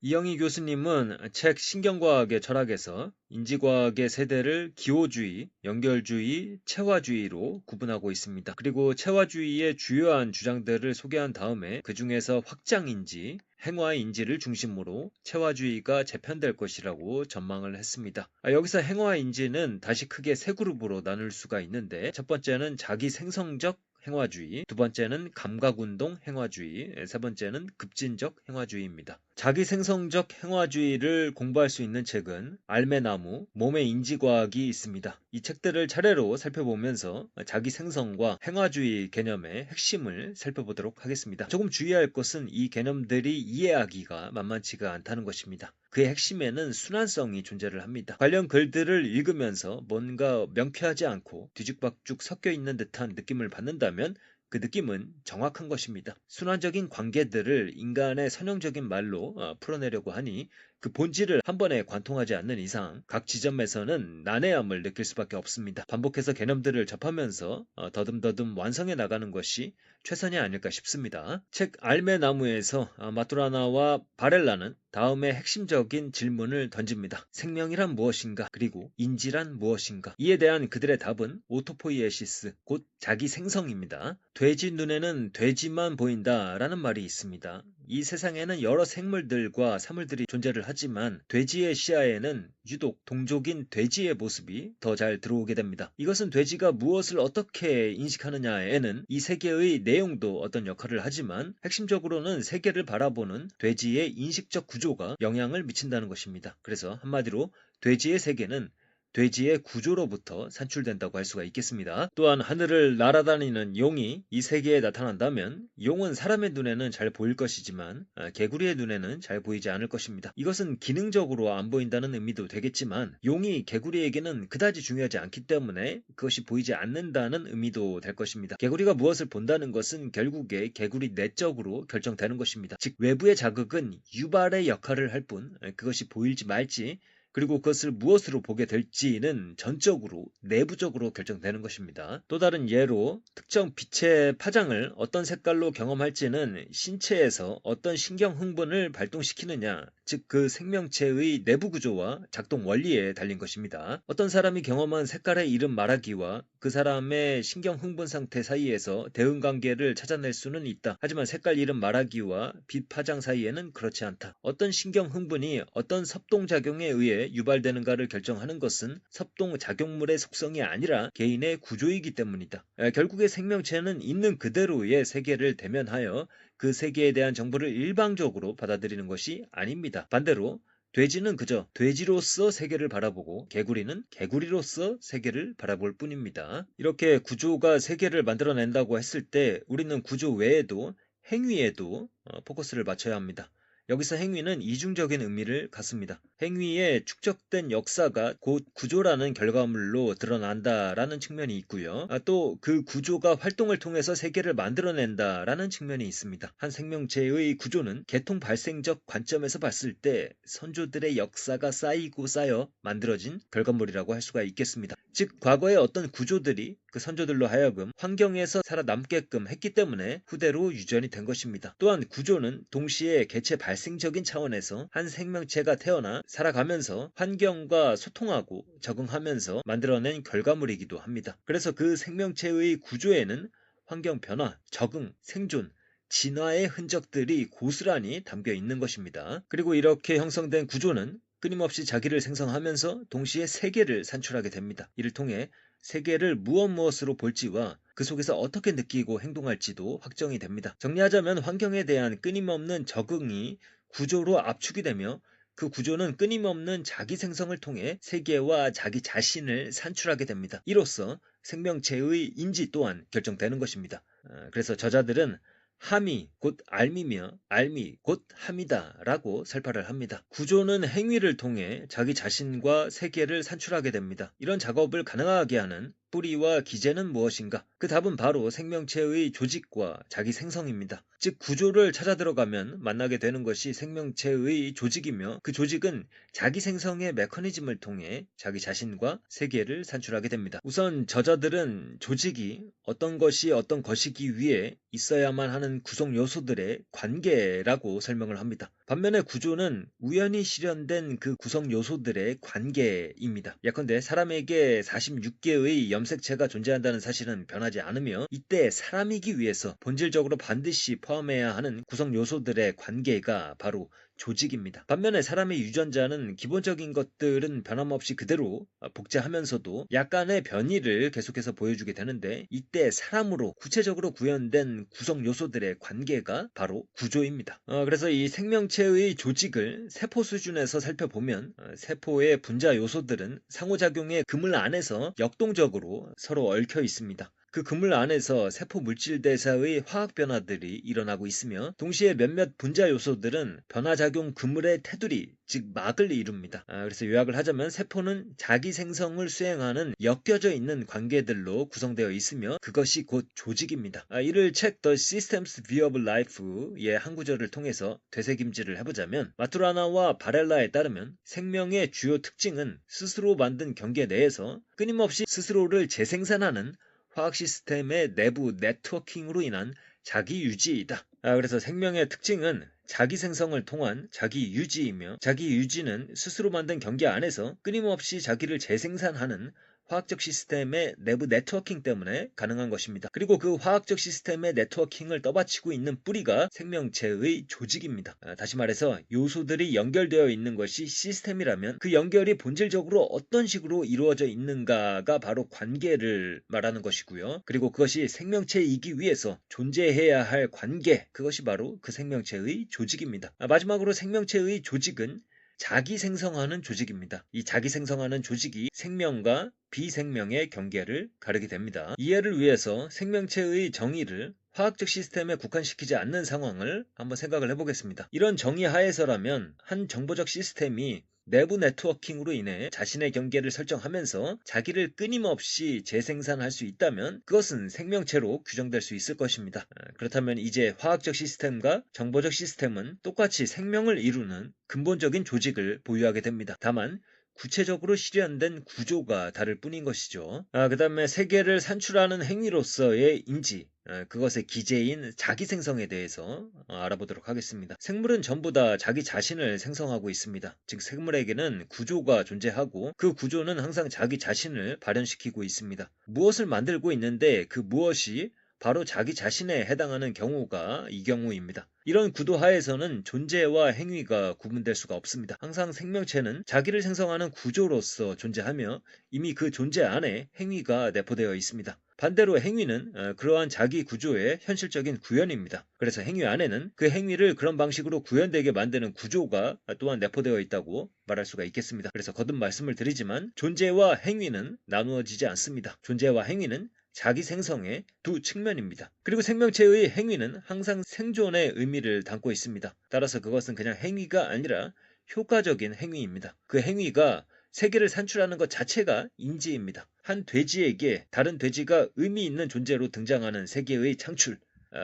이영희 교수님은 책 신경과학의 철학에서 인지과학의 세대를 기호주의, 연결주의, 체화주의로 구분하고 있습니다. 그리고 체화주의의 주요한 주장들을 소개한 다음에 그 중에서 확장인지, 행화인지를 중심으로 체화주의가 재편될 것이라고 전망을 했습니다. 여기서 행화인지는 다시 크게 세 그룹으로 나눌 수가 있는데, 첫 번째는 자기 생성적 행화주의, 두 번째는 감각운동 행화주의, 세 번째는 급진적 행화주의입니다. 자기 생성적 행화주의를 공부할 수 있는 책은 알매나무, 몸의 인지과학이 있습니다. 이 책들을 차례로 살펴보면서 자기 생성과 행화주의 개념의 핵심을 살펴보도록 하겠습니다. 조금 주의할 것은 이 개념들이 이해하기가 만만치가 않다는 것입니다. 그의 핵심에는 순환성이 존재를 합니다. 관련 글들을 읽으면서 뭔가 명쾌하지 않고 뒤죽박죽 섞여 있는 듯한 느낌을 받는다면 그 느낌은 정확한 것입니다. 순환적인 관계들을 인간의 선형적인 말로 풀어내려고 하니 그 본질을 한 번에 관통하지 않는 이상 각 지점에서는 난해함을 느낄 수밖에 없습니다. 반복해서 개념들을 접하면서 더듬더듬 완성해 나가는 것이 최선이 아닐까 싶습니다. 책 알매나무에서 마투라나와 바렐라는 다음에 핵심적인 질문을 던집니다. 생명이란 무엇인가? 그리고 인지란 무엇인가? 이에 대한 그들의 답은 오토포이에시스, 곧 자기 생성입니다. 돼지 눈에는 돼지만 보인다라는 말이 있습니다. 이 세상에는 여러 생물들과 사물들이 존재를 하지만 돼지의 시야에는 유독 동족인 돼지의 모습이 더 잘 들어오게 됩니다. 이것은 돼지가 무엇을 어떻게 인식하느냐에는 이 세계의 내용도 어떤 역할을 하지만 핵심적으로는 세계를 바라보는 돼지의 인식적 구조가 영향을 미친다는 것입니다. 그래서 한마디로 돼지의 세계는 돼지의 구조로부터 산출된다고 할 수가 있겠습니다. 또한 하늘을 날아다니는 용이 이 세계에 나타난다면 용은 사람의 눈에는 잘 보일 것이지만 개구리의 눈에는 잘 보이지 않을 것입니다. 이것은 기능적으로 안 보인다는 의미도 되겠지만 용이 개구리에게는 그다지 중요하지 않기 때문에 그것이 보이지 않는다는 의미도 될 것입니다. 개구리가 무엇을 본다는 것은 결국에 개구리 내적으로 결정되는 것입니다. 즉 외부의 자극은 유발의 역할을 할 뿐 그것이 보일지 말지 그리고 그것을 무엇으로 보게 될지는 전적으로 내부적으로 결정되는 것입니다. 또 다른 예로 특정 빛의 파장을 어떤 색깔로 경험할지는 신체에서 어떤 신경 흥분을 발동시키느냐, 즉 그 생명체의 내부 구조와 작동 원리에 달린 것입니다. 어떤 사람이 경험한 색깔의 이름 말하기와 그 사람의 신경 흥분 상태 사이에서 대응 관계를 찾아낼 수는 있다. 하지만 색깔 이름 말하기와 빛 파장 사이에는 그렇지 않다. 어떤 신경 흥분이 어떤 섭동작용에 의해 유발되는가를 결정하는 것은 섭동작용물의 속성이 아니라 개인의 구조이기 때문이다. 결국에 생명체는 있는 그대로의 세계를 대면하여 그 세계에 대한 정보를 일방적으로 받아들이는 것이 아닙니다. 반대로 돼지는 그저 돼지로서 세계를 바라보고 개구리는 개구리로서 세계를 바라볼 뿐입니다. 이렇게 구조가 세계를 만들어낸다고 했을 때 우리는 구조 외에도 행위에도 포커스를 맞춰야 합니다. 여기서 행위는 이중적인 의미를 갖습니다. 행위에 축적된 역사가 곧 구조라는 결과물로 드러난다라는 측면이 있고요. 또 그 구조가 활동을 통해서 세계를 만들어낸다라는 측면이 있습니다. 한 생명체의 구조는 개통 발생적 관점에서 봤을 때 선조들의 역사가 쌓이고 쌓여 만들어진 결과물이라고 할 수가 있겠습니다. 즉 과거의 어떤 구조들이 그 선조들로 하여금 환경에서 살아남게끔 했기 때문에 후대로 유전이 된 것입니다. 또한 구조는 동시에 개체 발생적인 차원에서 한 생명체가 태어나 살아가면서 환경과 소통하고 적응하면서 만들어낸 결과물이기도 합니다. 그래서 그 생명체의 구조에는 환경 변화, 적응, 생존, 진화의 흔적들이 고스란히 담겨 있는 것입니다. 그리고 이렇게 형성된 구조는 끊임없이 자기를 생성하면서 동시에 세계를 산출하게 됩니다. 이를 통해 세계를 무엇으로 볼지와 그 속에서 어떻게 느끼고 행동할지도 확정이 됩니다. 정리하자면 환경에 대한 끊임없는 적응이 구조로 압축이 되며 그 구조는 끊임없는 자기 생성을 통해 세계와 자기 자신을 산출하게 됩니다. 이로써 생명체의 인지 또한 결정되는 것입니다. 그래서 저자들은 함이 곧 알미며 알미 곧 함이다 라고 설파를 합니다. 구조는 행위를 통해 자기 자신과 세계를 산출하게 됩니다. 이런 작업을 가능하게 하는 뿌리와 기제는 무엇인가? 그 답은 바로 생명체의 조직과 자기 생성입니다. 즉 구조를 찾아 들어가면 만나게 되는 것이 생명체의 조직이며 그 조직은 자기 생성의 메커니즘을 통해 자기 자신과 세계를 산출하게 됩니다. 우선 저자들은 조직이 어떤 것이 어떤 것이기 위해 있어야만 하는 구성 요소들의 관계라고 설명을 합니다. 반면에 구조는 우연히 실현된 그 구성 요소들의 관계입니다. 예컨대 사람에게 46개의 염색체가 존재한다는 사실은 변하지 않으며 이때 사람이기 위해서 본질적으로 반드시 포함해야 하는 구성 요소들의 관계가 바로 조직입니다. 반면에 사람의 유전자는 기본적인 것들은 변함없이 그대로 복제하면서도 약간의 변이를 계속해서 보여주게 되는데 이때 사람으로 구체적으로 구현된 구성 요소들의 관계가 바로 구조입니다. 그래서 이 생명체의 조직을 세포 수준에서 살펴보면 세포의 분자 요소들은 상호작용의 그물 안에서 역동적으로 서로 얽혀 있습니다. 그 그물 안에서 세포 물질 대사의 화학 변화들이 일어나고 있으며 동시에 몇몇 분자 요소들은 변화작용 그물의 테두리, 즉 막을 이룹니다. 그래서 요약을 하자면 세포는 자기 생성을 수행하는 엮여져 있는 관계들로 구성되어 있으며 그것이 곧 조직입니다. 이를 책 The Systems View of Life의 한 구절을 통해서 되새김질을 해보자면 마투라나와 바렐라에 따르면 생명의 주요 특징은 스스로 만든 경계 내에서 끊임없이 스스로를 재생산하는 화학 시스템의 내부 네트워킹으로 인한 자기 유지이다. 그래서 생명의 특징은 자기 생성을 통한 자기 유지이며 자기 유지는 스스로 만든 경계 안에서 끊임없이 자기를 재생산하는 화학적 시스템의 내부 네트워킹 때문에 가능한 것입니다. 그리고 그 화학적 시스템의 네트워킹을 떠받치고 있는 뿌리가 생명체의 조직입니다. 다시 말해서 요소들이 연결되어 있는 것이 시스템이라면 그 연결이 본질적으로 어떤 식으로 이루어져 있는가가 바로 관계를 말하는 것이고요. 그리고 그것이 생명체이기 위해서 존재해야 할 관계, 그것이 바로 그 생명체의 조직입니다. 마지막으로 생명체의 조직은 자기 생성하는 조직입니다. 이 자기 생성하는 조직이 생명과 비생명의 경계를 가르게 됩니다. 이해를 위해서 생명체의 정의를 화학적 시스템에 국한시키지 않는 상황을 한번 생각을 해보겠습니다. 이런 정의 하에서라면 한 정보적 시스템이 내부 네트워킹으로 인해 자신의 경계를 설정하면서 자기를 끊임없이 재생산할 수 있다면 그것은 생명체로 규정될 수 있을 것입니다. 그렇다면 이제 화학적 시스템과 정보적 시스템은 똑같이 생명을 이루는 근본적인 조직을 보유하게 됩니다. 다만 구체적으로 실현된 구조가 다를 뿐인 것이죠. 그 다음에 세계를 산출하는 행위로서의 인지, 그것의 기제인 자기 생성에 대해서 알아보도록 하겠습니다. 생물은 전부 다 자기 자신을 생성하고 있습니다. 즉 생물에게는 구조가 존재하고 그 구조는 항상 자기 자신을 발현시키고 있습니다. 무엇을 만들고 있는데 그 무엇이 바로 자기 자신에 해당하는 경우가 이 경우입니다. 이런 구도 하에서는 존재와 행위가 구분될 수가 없습니다. 항상 생명체는 자기를 생성하는 구조로서 존재하며 이미 그 존재 안에 행위가 내포되어 있습니다. 반대로 행위는 그러한 자기 구조의 현실적인 구현입니다. 그래서 행위 안에는 그 행위를 그런 방식으로 구현되게 만드는 구조가 또한 내포되어 있다고 말할 수가 있겠습니다. 그래서 거듭 말씀을 드리지만 존재와 행위는 나누어지지 않습니다. 존재와 행위는 자기 생성의 두 측면입니다. 그리고 생명체의 행위는 항상 생존의 의미를 담고 있습니다. 따라서 그것은 그냥 행위가 아니라 효과적인 행위입니다. 그 행위가 세계를 산출하는 것 자체가 인지입니다. 한 돼지에게 다른 돼지가 의미 있는 존재로 등장하는 세계의 창출,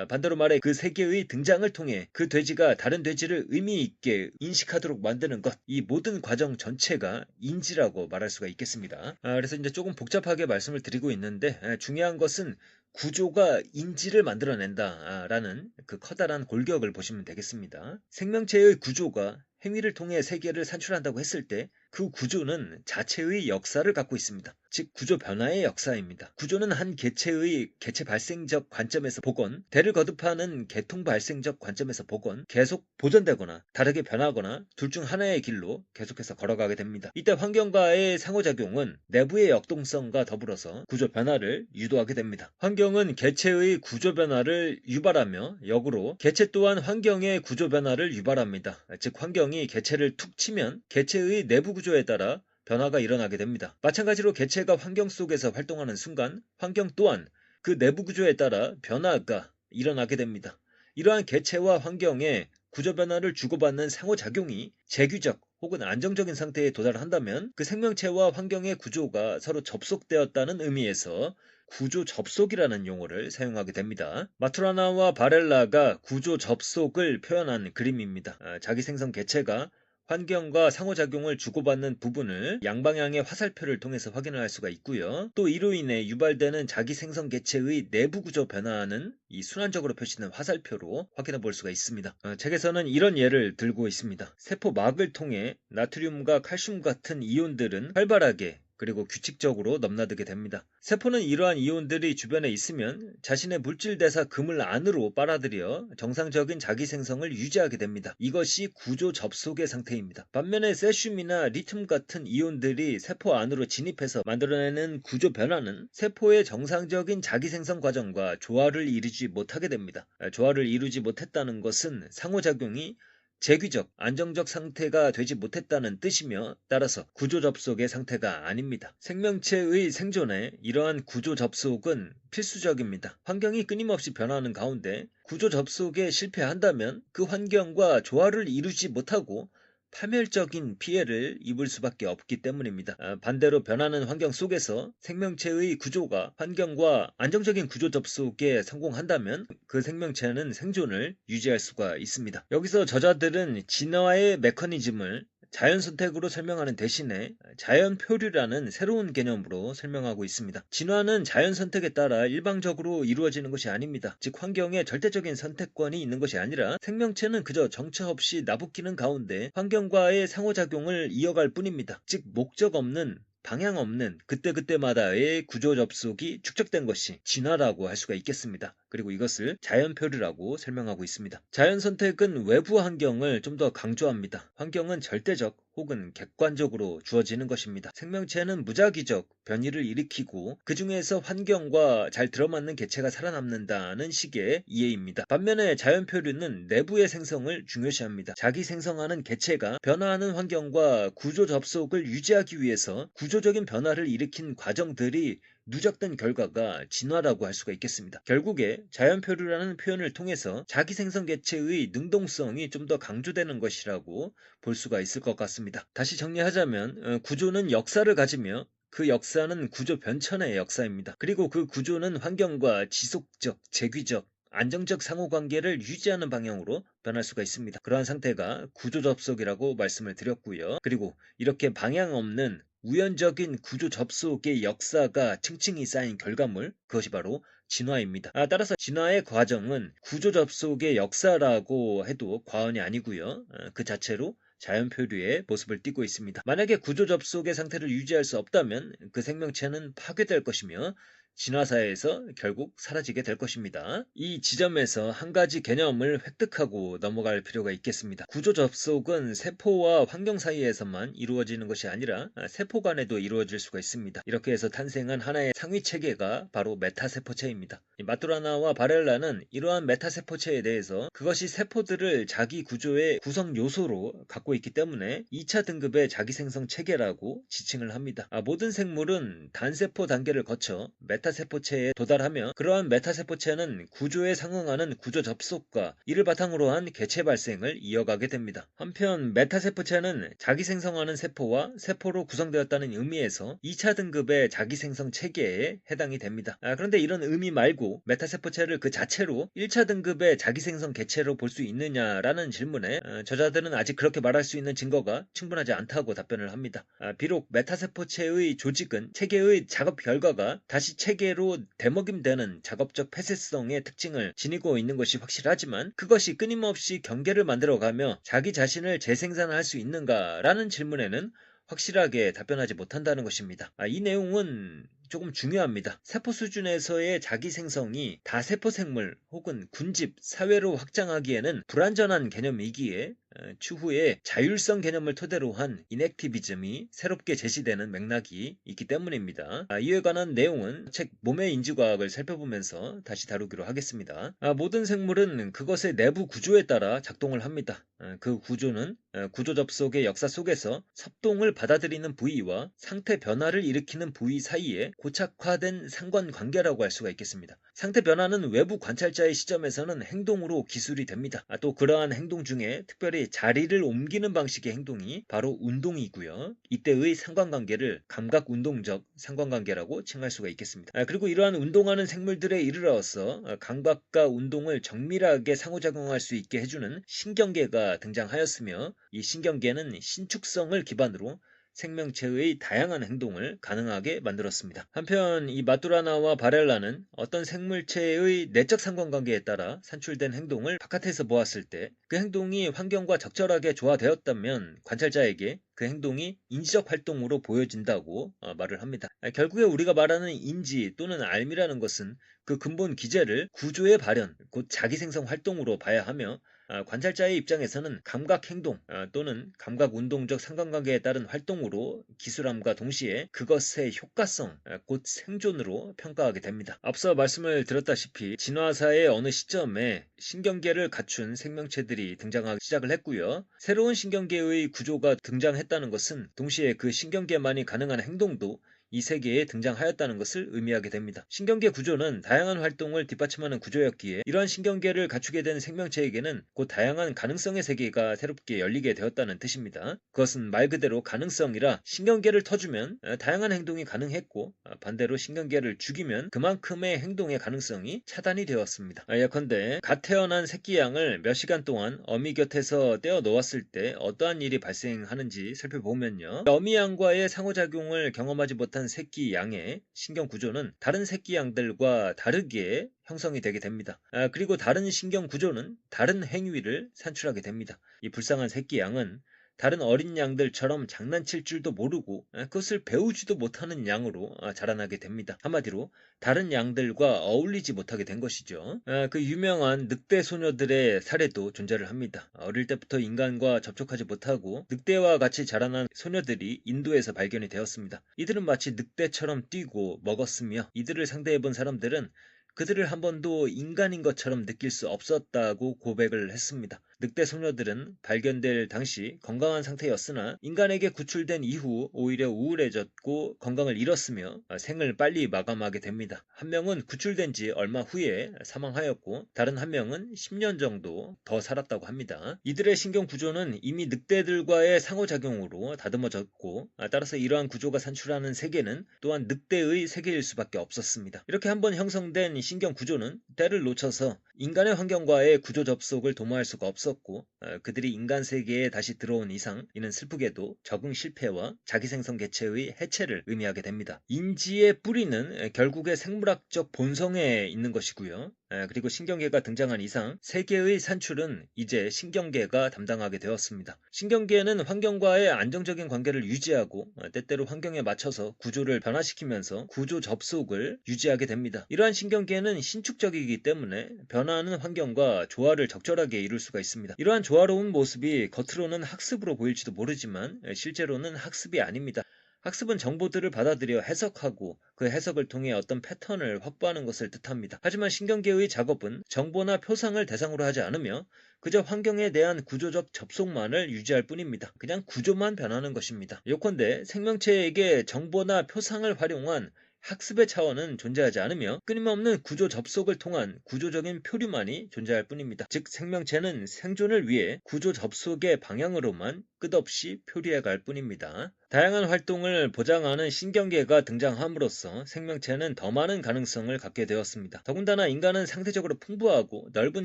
반대로 말해 그 세계의 등장을 통해 그 돼지가 다른 돼지를 의미 있게 인식하도록 만드는 것, 이 모든 과정 전체가 인지라고 말할 수가 있겠습니다. 그래서 이제 조금 복잡하게 말씀을 드리고 있는데 중요한 것은 구조가 인지를 만들어낸다라는 그 커다란 골격을 보시면 되겠습니다. 생명체의 구조가 행위를 통해 세계를 산출한다고 했을 때 그 구조는 자체의 역사를 갖고 있습니다. 즉 구조 변화의 역사입니다. 구조는 한 개체의 개체 발생적 관점에서 보건 대를 거듭하는 개통 발생적 관점에서 보건 계속 보존되거나 다르게 변하거나 둘 중 하나의 길로 계속해서 걸어가게 됩니다. 이때 환경과의 상호작용은 내부의 역동성과 더불어서 구조 변화를 유도하게 됩니다. 환경은 개체의 구조 변화를 유발하며 역으로 개체 또한 환경의 구조 변화를 유발합니다. 즉 환경이 개체를 툭 치면 개체의 내부 구조에 따라 변화가 일어나게 됩니다. 마찬가지로 개체가 환경 속에서 활동하는 순간 환경 또한 그 내부 구조에 따라 변화가 일어나게 됩니다. 이러한 개체와 환경의 구조 변화를 주고받는 상호작용이 재규적 혹은 안정적인 상태에 도달한다면 그 생명체와 환경의 구조가 서로 접속되었다는 의미에서 구조 접속이라는 용어를 사용하게 됩니다. 마투라나와 바렐라가 구조 접속을 표현한 그림입니다. 자기 생성 개체가 환경과 상호작용을 주고받는 부분을 양방향의 화살표를 통해서 확인을 할 수가 있고요. 또 이로 인해 유발되는 자기 생성 개체의 내부 구조 변화는 이 순환적으로 표시된 화살표로 확인해 볼 수가 있습니다. 책에서는 이런 예를 들고 있습니다. 세포막을 통해 나트륨과 칼슘 같은 이온들은 활발하게 그리고 규칙적으로 넘나들게 됩니다. 세포는 이러한 이온들이 주변에 있으면 자신의 물질 대사 금을 안으로 빨아들여 정상적인 자기 생성을 유지하게 됩니다. 이것이 구조 접속의 상태입니다. 반면에 세슘이나 리튬 같은 이온들이 세포 안으로 진입해서 만들어내는 구조 변화는 세포의 정상적인 자기 생성 과정과 조화를 이루지 못하게 됩니다. 조화를 이루지 못했다는 것은 상호작용이 재규적, 안정적 상태가 되지 못했다는 뜻이며 따라서 구조 접속의 상태가 아닙니다. 생명체의 생존에 이러한 구조 접속은 필수적입니다. 환경이 끊임없이 변화하는 가운데 구조 접속에 실패한다면 그 환경과 조화를 이루지 못하고 파멸적인 피해를 입을 수밖에 없기 때문입니다. 반대로 변하는 환경 속에서 생명체의 구조가 환경과 안정적인 구조 접속에 성공한다면 그 생명체는 생존을 유지할 수가 있습니다. 여기서 저자들은 진화의 메커니즘을 자연 선택으로 설명하는 대신에 자연 표류라는 새로운 개념으로 설명하고 있습니다. 진화는 자연 선택에 따라 일방적으로 이루어지는 것이 아닙니다. 즉 환경에 절대적인 선택권이 있는 것이 아니라 생명체는 그저 정처 없이 나부끼는 가운데 환경과의 상호작용을 이어갈 뿐입니다. 즉 목적 없는 방향 없는 그때그때마다의 구조 접속이 축적된 것이 진화라고 할 수가 있겠습니다. 그리고 이것을 자연 표류라고 설명하고 있습니다. 자연 선택은 외부 환경을 좀 더 강조합니다. 환경은 절대적 혹은 객관적으로 주어지는 것입니다. 생명체는 무작위적 변이를 일으키고 그 중에서 환경과 잘 들어맞는 개체가 살아남는다는 식의 이해입니다. 반면에 자연 표류는 내부의 생성을 중요시합니다. 자기 생성하는 개체가 변화하는 환경과 구조 접속을 유지하기 위해서 구조적인 변화를 일으킨 과정들이 누적된 결과가 진화라고 할 수가 있겠습니다. 결국에 자연 표류라는 표현을 통해서 자기 생성 개체의 능동성이 좀 더 강조되는 것이라고 볼 수가 있을 것 같습니다. 다시 정리하자면 구조는 역사를 가지며 그 역사는 구조 변천의 역사입니다. 그리고 그 구조는 환경과 지속적, 재규적, 안정적 상호관계를 유지하는 방향으로 변할 수가 있습니다. 그러한 상태가 구조 접속이라고 말씀을 드렸고요. 그리고 이렇게 방향 없는 우연적인 구조 접속의 역사가 층층이 쌓인 결과물, 그것이 바로 진화입니다. 따라서 진화의 과정은 구조 접속의 역사라고 해도 과언이 아니고요. 그 자체로 자연 표류의 모습을 띠고 있습니다. 만약에 구조 접속의 상태를 유지할 수 없다면 그 생명체는 파괴될 것이며 진화사에서 결국 사라지게 될 것입니다. 이 지점에서 한 가지 개념을 획득하고 넘어갈 필요가 있겠습니다. 구조 접속은 세포와 환경 사이에서만 이루어지는 것이 아니라 세포 간에도 이루어질 수가 있습니다. 이렇게 해서 탄생한 하나의 상위 체계가 바로 메타세포체입니다. 마투라나와 바렐라는 이러한 메타세포체에 대해서 그것이 세포들을 자기 구조의 구성 요소로 갖고 있기 때문에 2차 등급의 자기생성 체계라고 지칭을 합니다. 모든 생물은 단세포 단계를 거쳐 메타세포체에 도달하며 그러한 메타세포체는 구조에 상응하는 구조 접속과 이를 바탕으로 한 개체 발생을 이어가게 됩니다. 한편 메타세포체는 자기 생성하는 세포와 세포로 구성되었다는 의미에서 2차 등급의 자기생성 체계에 해당이 됩니다. 그런데 이런 의미 말고 메타세포체를 그 자체로 1차 등급의 자기생성 개체로 볼 수 있느냐라는 질문에 저자들은 아직 그렇게 말할 수 있는 증거가 충분하지 않다고 답변을 합니다. 비록 메타세포체의 조직은 체계의 작업 결과가 다시 체계로 되먹임되는 작업적 폐쇄성의 특징을 지니고 있는 것이 확실하지만 그것이 끊임없이 경계를 만들어가며 자기 자신을 재생산할 수 있는가라는 질문에는 확실하게 답변하지 못한다는 것입니다. 이 내용은 조금 중요합니다. 세포 수준에서의 자기 생성이 다세포 생물 혹은 군집, 사회로 확장하기에는 불완전한 개념이기에 추후에 자율성 개념을 토대로 한 이넥티비즘이 새롭게 제시되는 맥락이 있기 때문입니다. 이에 관한 내용은 책 몸의 인지과학을 살펴보면서 다시 다루기로 하겠습니다. 모든 생물은 그것의 내부 구조에 따라 작동을 합니다. 그 구조는 구조 접속의 역사 속에서 섭동을 받아들이는 부위와 상태 변화를 일으키는 부위 사이에 고착화된 상관관계라고 할 수가 있겠습니다. 상태 변화는 외부 관찰자의 시점에서는 행동으로 기술이 됩니다. 또 그러한 행동 중에 특별히 자리를 옮기는 방식의 행동이 바로 운동이고요. 이때의 상관관계를 감각운동적 상관관계라고 칭할 수가 있겠습니다. 그리고 이러한 운동하는 생물들에 이르러서 감각과 운동을 정밀하게 상호작용할 수 있게 해주는 신경계가 등장하였으며, 이 신경계는 신축성을 기반으로 생명체의 다양한 행동을 가능하게 만들었습니다. 한편 이 마뚜라나와 바렐라는 어떤 생물체의 내적 상관관계에 따라 산출된 행동을 바깥에서 보았을 때 그 행동이 환경과 적절하게 조화되었다면 관찰자에게 그 행동이 인지적 활동으로 보여진다고 말을 합니다. 결국에 우리가 말하는 인지 또는 알미라는 것은 그 근본 기제를 구조의 발현, 곧 자기생성 활동으로 봐야 하며, 관찰자의 입장에서는 감각행동 또는 감각운동적 상관관계에 따른 활동으로 기술함과 동시에 그것의 효과성, 곧 생존으로 평가하게 됩니다. 앞서 말씀을 드렸다시피 진화사의 어느 시점에 신경계를 갖춘 생명체들이 등장하기 시작을 했고요. 새로운 신경계의 구조가 등장했다는 것은 동시에 그 신경계만이 가능한 행동도 이 세계에 등장하였다는 것을 의미하게 됩니다. 신경계 구조는 다양한 활동을 뒷받침하는 구조였기에 이러한 신경계를 갖추게 된 생명체에게는 곧 다양한 가능성의 세계가 새롭게 열리게 되었다는 뜻입니다. 그것은 말 그대로 가능성이라 신경계를 터주면 다양한 행동이 가능했고, 반대로 신경계를 죽이면 그만큼의 행동의 가능성이 차단이 되었습니다. 예컨대 갓 태어난 새끼 양을 몇 시간 동안 어미 곁에서 떼어 놓았을 때 어떠한 일이 발생하는지 살펴보면요. 어미 양과의 상호작용을 경험하지 못한 새끼 양의 신경 구조는 다른 새끼 양들과 다르게 형성이 되게 됩니다. 그리고 다른 신경 구조는 다른 행위를 산출하게 됩니다. 이 불쌍한 새끼 양은 다른 어린 양들처럼 장난칠 줄도 모르고 그것을 배우지도 못하는 양으로 자라나게 됩니다. 한마디로 다른 양들과 어울리지 못하게 된 것이죠. 그 유명한 늑대 소녀들의 사례도 존재를 합니다. 어릴 때부터 인간과 접촉하지 못하고 늑대와 같이 자라난 소녀들이 인도에서 발견이 되었습니다. 이들은 마치 늑대처럼 뛰고 먹었으며, 이들을 상대해 본 사람들은 그들을 한 번도 인간인 것처럼 느낄 수 없었다고 고백을 했습니다. 늑대 소녀들은 발견될 당시 건강한 상태였으나 인간에게 구출된 이후 오히려 우울해졌고 건강을 잃었으며 생을 빨리 마감하게 됩니다. 한 명은 구출된 지 얼마 후에 사망하였고 다른 한 명은 10년 정도 더 살았다고 합니다. 이들의 신경 구조는 이미 늑대들과의 상호작용으로 다듬어졌고, 따라서 이러한 구조가 산출하는 세계는 또한 늑대의 세계일 수밖에 없었습니다. 이렇게 한번 형성된 신경 구조는 때를 놓쳐서 인간의 환경과의 구조 접속을 도모할 수가 없었고, 그들이 인간 세계에 다시 들어온 이상 이는 슬프게도 적응 실패와 자기생성 개체의 해체를 의미하게 됩니다. 인지의 뿌리는 결국에 생물학적 본성에 있는 것이고요. 그리고 신경계가 등장한 이상 세계의 산출은 이제 신경계가 담당하게 되었습니다. 신경계는 환경과의 안정적인 관계를 유지하고 때때로 환경에 맞춰서 구조를 변화시키면서 구조 접속을 유지하게 됩니다. 이러한 신경계는 신축적이기 때문에 변화하는 환경과 조화를 적절하게 이룰 수가 있습니다. 이러한 조화로운 모습이 겉으로는 학습으로 보일지도 모르지만 실제로는 학습이 아닙니다. 학습은 정보들을 받아들여 해석하고 그 해석을 통해 어떤 패턴을 확보하는 것을 뜻합니다. 하지만 신경계의 작업은 정보나 표상을 대상으로 하지 않으며 그저 환경에 대한 구조적 접속만을 유지할 뿐입니다. 그냥 구조만 변하는 것입니다. 요컨대 생명체에게 정보나 표상을 활용한 학습의 차원은 존재하지 않으며 끊임없는 구조 접속을 통한 구조적인 표류만이 존재할 뿐입니다. 즉 생명체는 생존을 위해 구조 접속의 방향으로만 끝없이 표류해 갈 뿐입니다. 다양한 활동을 보장하는 신경계가 등장함으로써 생명체는 더 많은 가능성을 갖게 되었습니다. 더군다나 인간은 상대적으로 풍부하고 넓은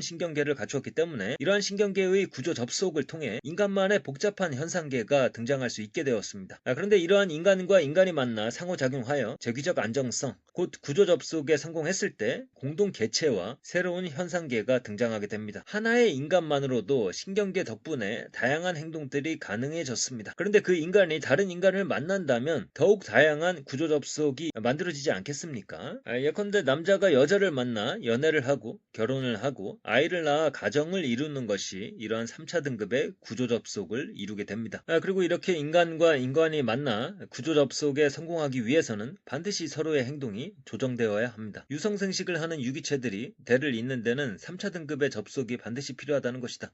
신경계를 갖추었기 때문에 이러한 신경계의 구조 접속을 통해 인간만의 복잡한 현상계가 등장할 수 있게 되었습니다. 그런데 이러한 인간과 인간이 만나 상호작용하여 재규적 안정성, 곧 구조 접속에 성공했을 때 공동 개체와 새로운 현상계가 등장하게 됩니다. 하나의 인간만으로도 신경계 덕분에 다양한 행동들이 가능해졌습니다. 그런데 그 인간이 다른 인간을 만난다면 더욱 다양한 구조 접속이 만들어지지 않겠습니까? 예컨대 남자가 여자를 만나 연애를 하고 결혼을 하고 아이를 낳아 가정을 이루는 것이 이러한 3차 등급의 구조 접속을 이루게 됩니다. 그리고 이렇게 인간과 인간이 만나 구조 접속에 성공하기 위해서는 반드시 서로의 행동이 조정되어야 합니다. 유성생식을 하는 유기체들이 대를 잇는 데는 3차 등급의 접속이 반드시 필요하다는 것이다.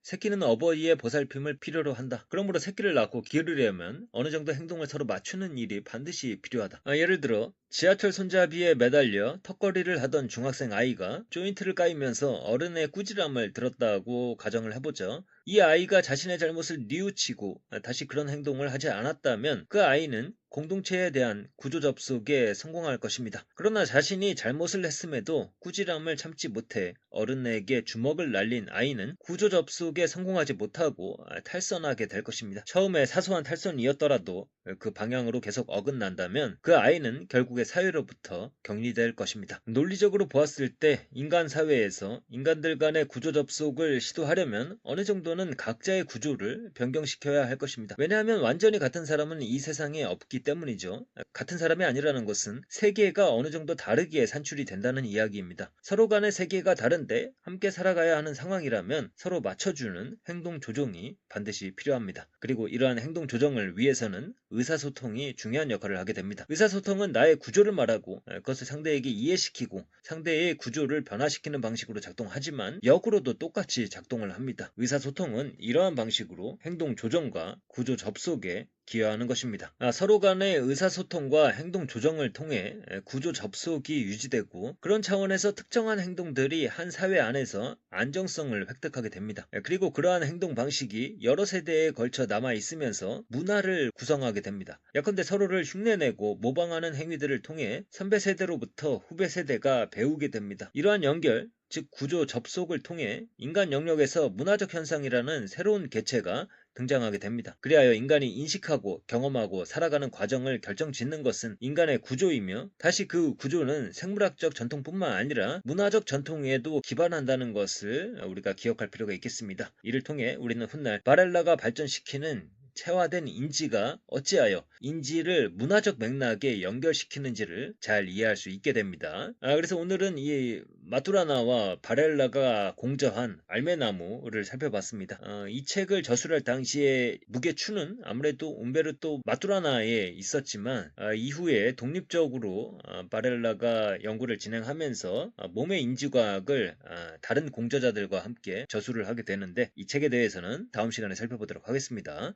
새끼는 어버이의 보살핌을 필요로 한다. 그러므로 새끼를 낳고 기르려면 어느 정도 행동을 서로 맞추는 일이 반드시 필요하다. 예를 들어 지하철 손잡이에 매달려 턱걸이를 하던 중학생 아이가 조인트를 까이면서 어른의 꾸지람을 들었다고 가정을 해보죠. 이 아이가 자신의 잘못을 뉘우치고 다시 그런 행동을 하지 않았다면 그 아이는 공동체에 대한 구조 접속에 성공할 것입니다. 그러나 자신이 잘못을 했음에도 꾸지람을 참지 못해 어른에게 주먹을 날린 아이는 구조 접속에 성공하지 못하고 탈선하게 될 것입니다. 처음에 사소한 탈선이었더라도 그 방향으로 계속 어긋난다면 그 아이는 결국에 사회로부터 격리될 것입니다. 논리적으로 보았을 때 인간 사회에서 인간들 간의 구조 접속을 시도하려면 어느 정도는 각자의 구조를 변경시켜야 할 것입니다. 왜냐하면 완전히 같은 사람은 이 세상에 없기 때문이죠. 같은 사람이 아니라는 것은 세계가 어느 정도 다르게 산출이 된다는 이야기입니다. 서로 간의 세계가 다른데 함께 살아가야 하는 상황이라면 서로 맞춰주는 행동 조정이 반드시 필요합니다. 그리고 이러한 행동 조정을 위해서는 의사소통이 중요한 역할을 하게 됩니다. 의사소통은 나의 구조를 말하고 그것을 상대에게 이해시키고 상대의 구조를 변화시키는 방식으로 작동하지만 역으로도 똑같이 작동을 합니다. 의사소통은 이러한 방식으로 행동 조정과 구조 접속에 기여하는 것입니다. 서로 간의 의사소통과 행동 조정을 통해 구조 접속이 유지되고 그런 차원에서 특정한 행동들이 한 사회 안에서 안정성을 획득하게 됩니다. 그리고 그러한 행동 방식이 여러 세대에 걸쳐 남아 있으면서 문화를 구성하게 됩니다. 예컨대 서로를 흉내내고 모방하는 행위들을 통해 선배 세대로부터 후배 세대가 배우게 됩니다. 이러한 연결, 즉 구조 접속을 통해 인간 영역에서 문화적 현상이라는 새로운 개체가 등장하게 됩니다. 그리하여 인간이 인식하고 경험하고 살아가는 과정을 결정짓는 것은 인간의 구조이며 다시 그 구조는 생물학적 전통뿐만 아니라 문화적 전통에도 기반한다는 것을 우리가 기억할 필요가 있겠습니다. 이를 통해 우리는 훗날 바렐라가 발전시키는 체화된 인지가 어찌하여 인지를 문화적 맥락에 연결시키는지를 잘 이해할 수 있게 됩니다. 그래서 오늘은 이 마투라나와 바렐라가 공저한 알메나무를 살펴봤습니다. 이 책을 저술할 당시에 무게추는 아무래도 움베르토 마투라나에 있었지만 이후에 독립적으로 바렐라가 연구를 진행하면서 몸의 인지과학을 다른 공저자들과 함께 저술을 하게 되는데 이 책에 대해서는 다음 시간에 살펴보도록 하겠습니다.